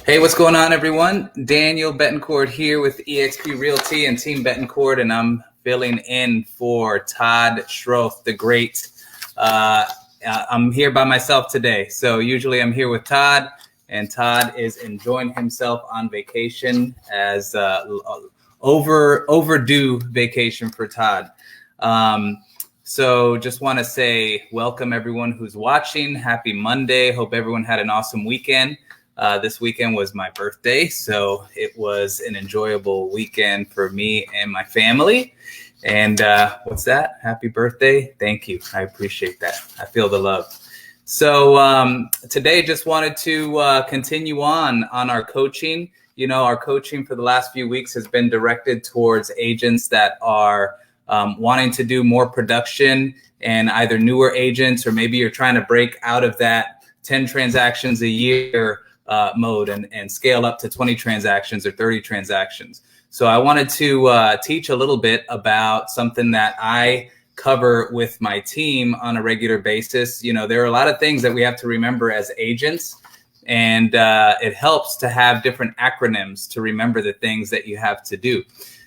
Hey, what's going on, everyone? Daniel Betancourt here with eXp Realty and Team Betancourt, and I'm filling in for Todd Schroth, the great. I'm here by myself today. So usually I'm here with Todd, and Todd is enjoying himself on vacation as overdue vacation for Todd. So just want to say welcome everyone who's watching. Happy Monday. Hope everyone had an awesome weekend. This weekend was my birthday, so it was an enjoyable weekend for me and my family. And what's that? Happy birthday. Thank you. I appreciate that. I feel the love. So today just wanted to continue on our coaching. You know, our coaching for the last few weeks has been directed towards agents that are wanting to do more production, and either newer agents, or maybe you're trying to break out of that 10 transactions a year mode and scale up to 20 transactions or 30 transactions. So I wanted to teach a little bit about something that I cover with my team on a regular basis. You know, there are a lot of things that we have to remember as agents, and it helps to have different acronyms to remember the things that you have to do.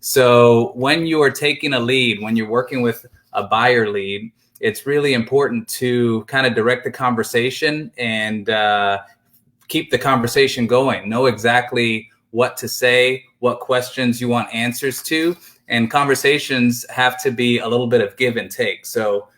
So when you are taking a lead, when you're working with a buyer lead, it's really important to kind of direct the conversation and keep the conversation going. Know exactly what to say, what questions you want answers to, and conversations have to be a little bit of give and take. So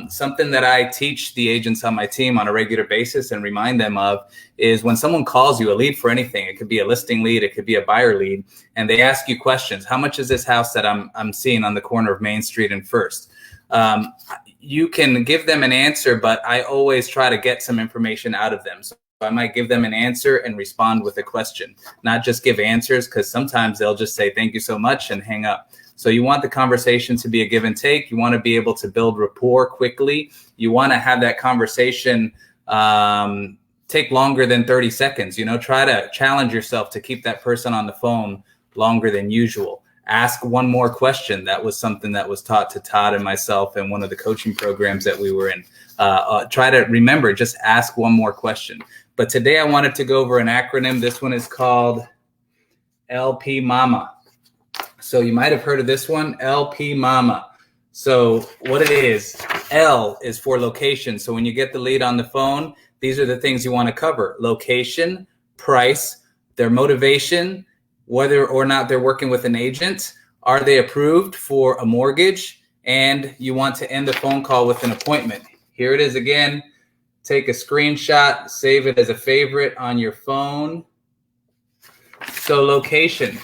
something that I teach the agents on my team on a regular basis and remind them of is when someone calls you, a lead for anything, it could be a listing lead, it could be a buyer lead, and they ask you questions. How much is this house that I'm seeing on the corner of Main Street and First? You can give them an answer, but I always try to get some information out of them. So I might give them an answer and respond with a question, not just give answers, because sometimes they'll just say thank you so much and hang up. So you want the conversation to be a give and take. You want to be able to build rapport quickly. You want to have that conversation take longer than 30 seconds. You know, try to challenge yourself to keep that person on the phone longer than usual. Ask one more question. That was something that was taught to Todd and myself in one of the coaching programs that we were in. Try to remember, just ask one more question. But today I wanted to go over an acronym. This one is called LP Mama. So you might have heard of this one, LP Mama. So what it is, L is for location. So when you get the lead on the phone, these are the things you want to cover: location, price, their motivation, whether or not they're working with an agent, are they approved for a mortgage, and you want to end the phone call with an appointment. Here it is again. Take a screenshot, save it as a favorite on your phone. So location,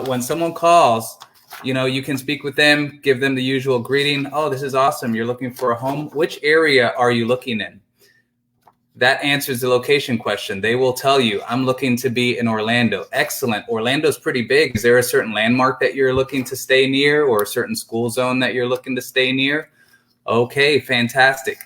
when someone calls, you know, you can speak with them, give them the usual greeting. Oh, this is awesome. You're looking for a home. Which area are you looking in? That answers the location question. They will tell you, I'm looking to be in Orlando. Excellent. Orlando's pretty big. Is there a certain landmark that you're looking to stay near, or a certain school zone that you're looking to stay near? Okay, fantastic.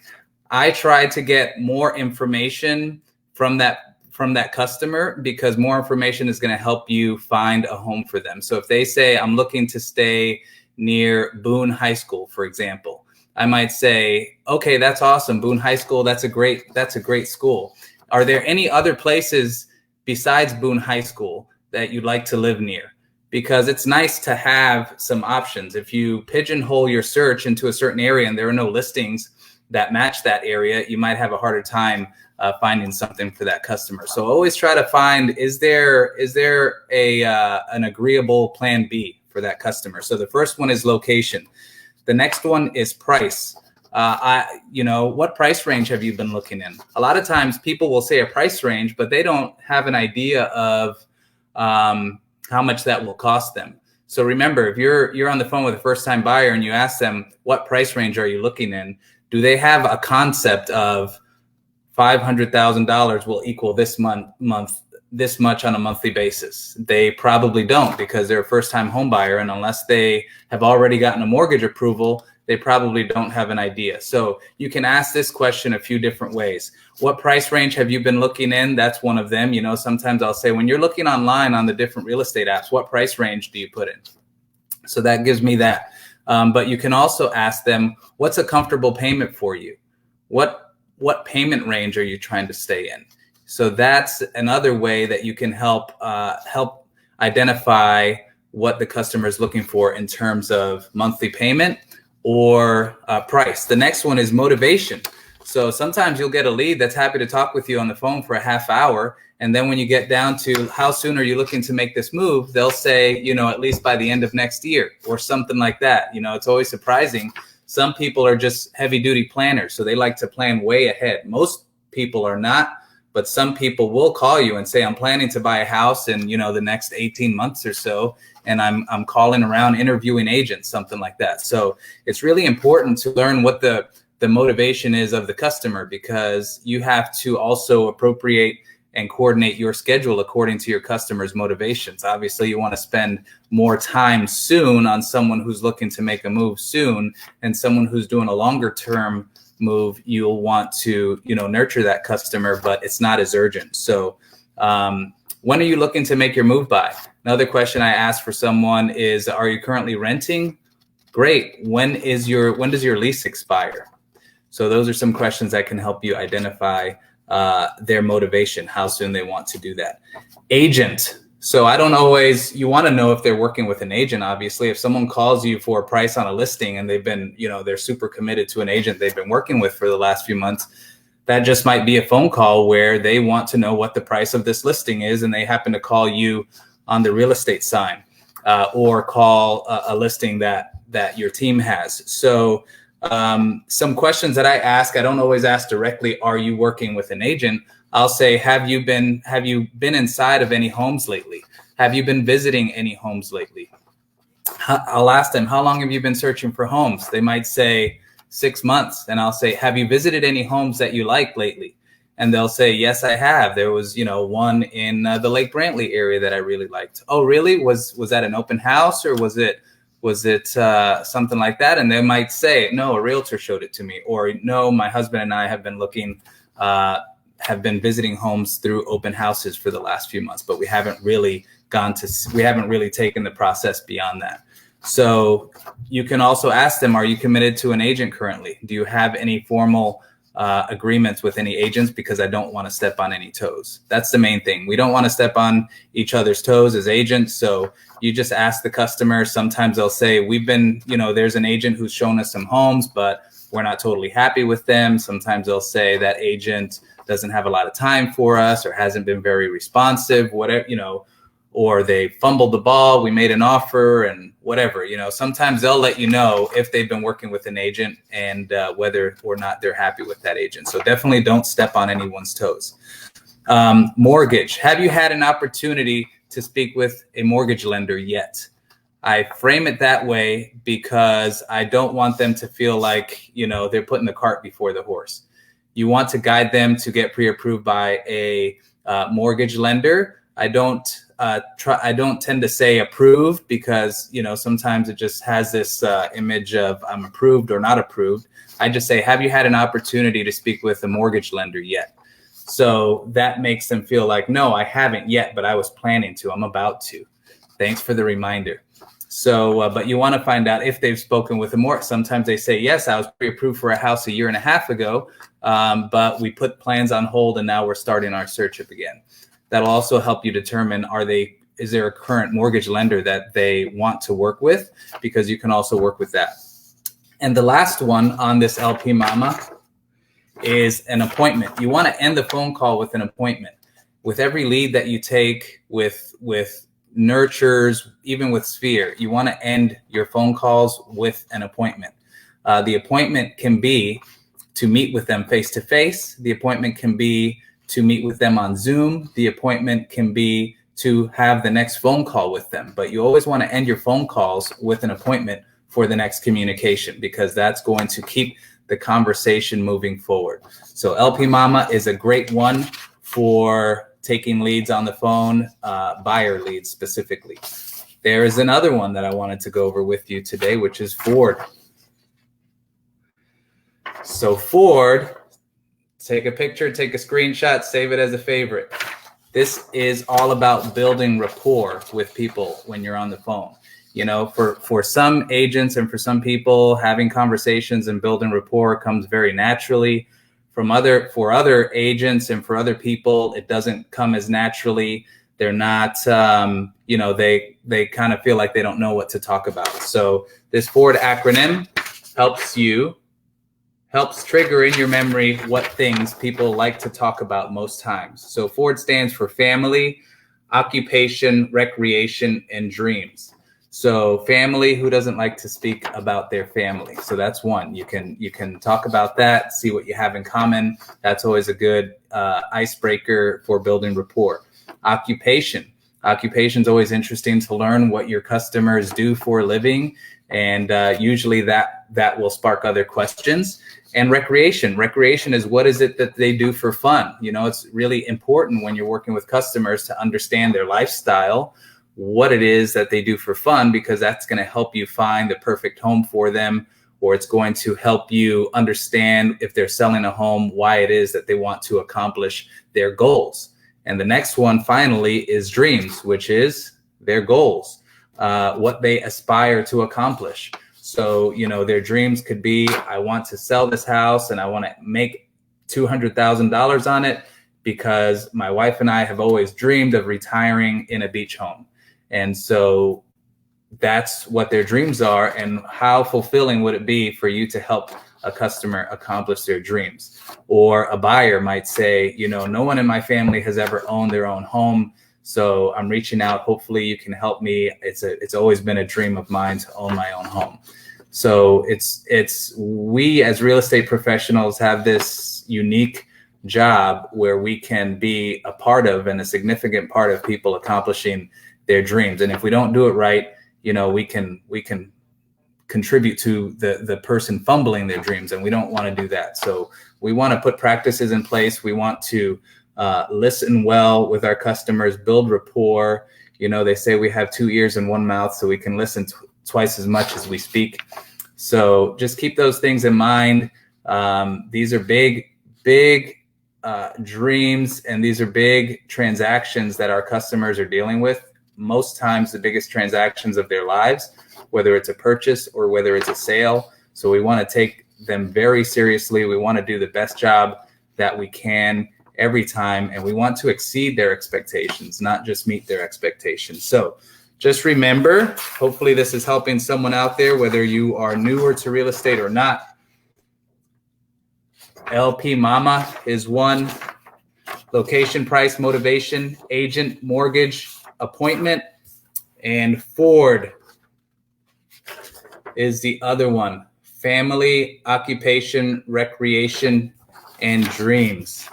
I try to get more information from that customer, because more information is going to help you find a home for them. So if they say, I'm looking to stay near Boone High School, for example, I might say, okay, that's awesome. Boone High School, that's a great school. Are there any other places besides Boone High School that you'd like to live near? Because it's nice to have some options. If you pigeonhole your search into a certain area and there are no listings that match that area, you might have a harder time finding something for that customer. So always try to find, is there an agreeable plan B for that customer? So the first one is location. The next one is price. What price range have you been looking in? A lot of times people will say a price range, but they don't have an idea of how much that will cost them. So remember, if you're on the phone with a first-time buyer and you ask them, what price range are you looking in? Do they have a concept of $500,000 will equal this this much on a monthly basis? They probably don't, because they're a first-time home buyer, and unless they have already gotten a mortgage approval, they probably don't have an idea. So you can ask this question a few different ways. What price range have you been looking in? That's one of them. You know, sometimes I'll say, when you're looking online on the different real estate apps, what price range do you put in? So that gives me that. But you can also ask them, what's a comfortable payment for you? What payment range are you trying to stay in? So that's another way that you can help identify what the customer is looking for in terms of monthly payment or price. The next one is motivation. So sometimes you'll get a lead that's happy to talk with you on the phone for a half hour. And then when you get down to how soon are you looking to make this move, they'll say, at least by the end of next year or something like that. It's always surprising. Some people are just heavy duty planners, so they like to plan way ahead. Most people are not, but some people will call you and say, I'm planning to buy a house in, the next 18 months or so. And I'm calling around interviewing agents, something like that. So it's really important to learn what the motivation is of the customer, because you have to also appropriate and coordinate your schedule according to your customer's motivations. Obviously, you want to spend more time soon on someone who's looking to make a move soon, and someone who's doing a longer term move, you'll want to, nurture that customer, but it's not as urgent. So when are you looking to make your move by? Another question I ask for someone is, are you currently renting? Great. When does your lease expire? So those are some questions that can help you identify their motivation, how soon they want to do that. Agent. So you want to know if they're working with an agent. Obviously, if someone calls you for a price on a listing and they've been, they're super committed to an agent they've been working with for the last few months, that just might be a phone call where they want to know what the price of this listing is, and they happen to call you on the real estate sign or call a listing that your team has. So some questions that I ask, I don't always ask directly, are you working with an agent? I'll say, have you been inside of any homes lately? Have you been visiting any homes lately? I'll ask them, how long have you been searching for homes? They might say 6 months. And I'll say, have you visited any homes that you like lately? And they'll say, yes, I have. There was, one in the Lake Brantley area that I really liked. Oh, really? Was that an open house, or was it something like that? And they might say, no, a realtor showed it to me, or no, my husband and I have been visiting homes through open houses for the last few months, but we haven't really taken the process beyond that. So you can also ask them, are you committed to an agent currently? Do you have any formal agreements with any agents? Because I don't want to step on any toes. That's the main thing. We don't want to step on each other's toes as agents. So you just ask the customer. Sometimes they'll say, there's an agent who's shown us some homes, but we're not totally happy with them. Sometimes they'll say that agent doesn't have a lot of time for us, or hasn't been very responsive, whatever, or they fumbled the ball, we made an offer, and whatever, sometimes they'll let you know if they've been working with an agent and whether or not they're happy with that agent. So definitely don't step on anyone's toes. Mortgage. Have you had an opportunity to speak with a mortgage lender yet? I frame it that way because I don't want them to feel like, they're putting the cart before the horse. You want to guide them to get pre-approved by a mortgage lender. I don't tend to say approved because, sometimes it just has this image of I'm approved or not approved. I just say, have you had an opportunity to speak with a mortgage lender yet? So that makes them feel like, no, I haven't yet, but I was planning to. I'm about to. Thanks for the reminder. So, but you want to find out if they've spoken with a mortgage. Sometimes they say, yes, I was pre-approved for a house 1.5 years ago, but we put plans on hold and now we're starting our search up again. That'll also help you determine, is there a current mortgage lender that they want to work with? Because you can also work with that. And the last one on this LP Mama is an appointment. You want to end the phone call with an appointment. With every lead that you take, with nurtures, even with Sphere, you want to end your phone calls with an appointment. The appointment can be to meet with them face to face. The appointment can be to meet with them on Zoom. The appointment can be to have the next phone call with them. But you always want to end your phone calls with an appointment for the next communication, because that's going to keep the conversation moving forward. So LP Mama is a great one for taking leads on the phone, buyer leads specifically. There is another one that I wanted to go over with you today, which is Ford. So Ford, take a picture, take a screenshot, save it as a favorite. This is all about building rapport with people when you're on the phone. For some agents and for some people, having conversations and building rapport comes very naturally. for other agents and for other people, it doesn't come as naturally. They're not, they kind of feel like they don't know what to talk about. So this Ford acronym helps trigger in your memory what things people like to talk about most times. So Ford stands for family, occupation, recreation, and dreams. So family, who doesn't like to speak about their family? So that's one. You can talk about that, see what you have in common. That's always a good icebreaker for building rapport. Occupation. Occupation is always interesting to learn what your customers do for a living, and usually that will spark other questions. And recreation. Recreation is, what is it that they do for fun? It's really important when you're working with customers to understand their lifestyle, what it is that they do for fun, because that's going to help you find the perfect home for them, or it's going to help you understand, if they're selling a home, why it is that they want to accomplish their goals. And the next one, finally, is dreams, which is their goals, what they aspire to accomplish. So, their dreams could be, I want to sell this house and I want to make $200,000 on it because my wife and I have always dreamed of retiring in a beach home. And so that's what their dreams are. And how fulfilling would it be for you to help a customer accomplish their dreams? Or a buyer might say, no one in my family has ever owned their own home, so I'm reaching out. Hopefully you can help me. It's always been a dream of mine to own my own home. So we as real estate professionals have this unique job where we can be a part of, and a significant part of, people accomplishing their dreams. And if we don't do it right, we can contribute to the person fumbling their dreams, and we don't want to do that. So we want to put practices in place. We want to listen well with our customers, build rapport. They say we have 2 ears and 1 mouth, so we can listen twice as much as we speak. So just keep those things in mind. These are big dreams, and these are big transactions that our customers are dealing with. Most times the biggest transactions of their lives, whether it's a purchase or whether it's a sale. So we want to take them very seriously. We want to do the best job that we can every time, and we want to exceed their expectations, not just meet their expectations. So just remember, hopefully this is helping someone out there, whether you are newer to real estate or not. LP Mama is one. Location, price, motivation, agent, mortgage, appointment, and Ford is the other one. Family, occupation, recreation, and dreams.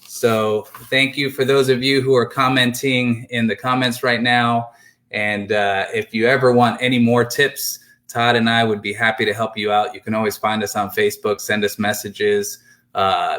So thank you for those of you who are commenting in the comments right now. And if you ever want any more tips, Todd and I would be happy to help you out. You can always find us on Facebook, send us messages,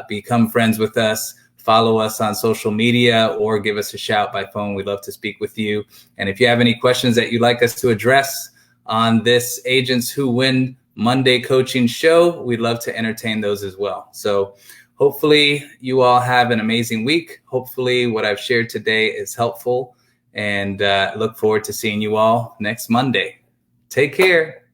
become friends with us, follow us on social media, or give us a shout by phone. We'd love to speak with you. And if you have any questions that you'd like us to address on this Agents Who Win Monday coaching show, we'd love to entertain those as well. So hopefully you all have an amazing week. Hopefully what I've shared today is helpful, and look forward to seeing you all next Monday. Take care.